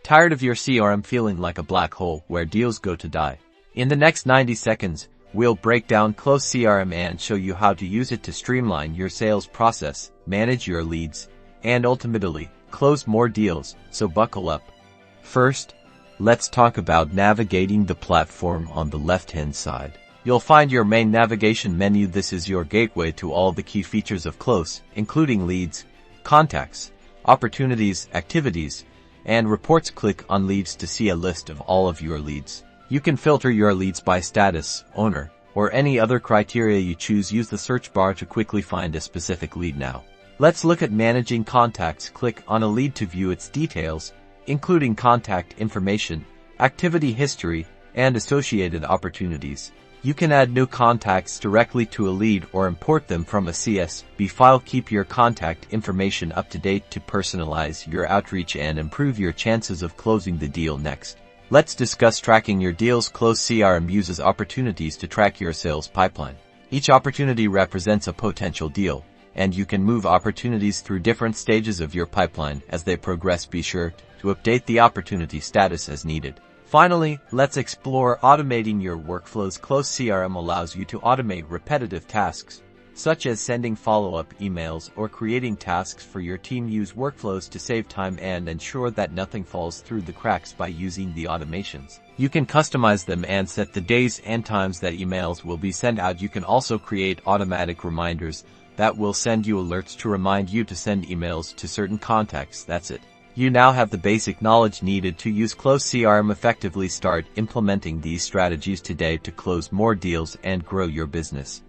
Tired of your CRM feeling like a black hole where deals go to die? In the next 90 seconds, we'll break down Close CRM and show you how to use it to streamline your sales process, manage your leads, and ultimately, close more deals, so buckle up. First, let's talk about navigating the platform on the left-hand side. You'll find your main navigation menu. This is your gateway to all the key features of Close, including leads, contacts, opportunities, activities, and reports. Click on leads to see a list of all of your leads. You can filter your leads by status, owner, or any other criteria you choose. Use the search bar to quickly find a specific lead now. Let's look at managing contacts. Click on a lead to view its details, including contact information, activity history, and associated opportunities. You can add new contacts directly to a lead or import them from a CSV file. Keep your contact information up to date to personalize your outreach and improve your chances of closing the deal. Next, let's discuss tracking your deals. Close CRM uses opportunities to track your sales pipeline. Each opportunity represents a potential deal, and you can move opportunities through different stages of your pipeline as they progress. Be sure to update the opportunity status as needed. Finally, let's explore automating your workflows. Close CRM allows you to automate repetitive tasks, such as sending follow-up emails or creating tasks for your team. Use workflows to save time and ensure that nothing falls through the cracks. By using the automations, you can customize them and set the days and times that emails will be sent out. You can also create automatic reminders that will send you alerts to remind you to send emails to certain contacts. That's it. You now have the basic knowledge needed to use Close CRM effectively. Start implementing these strategies today to close more deals and grow your business.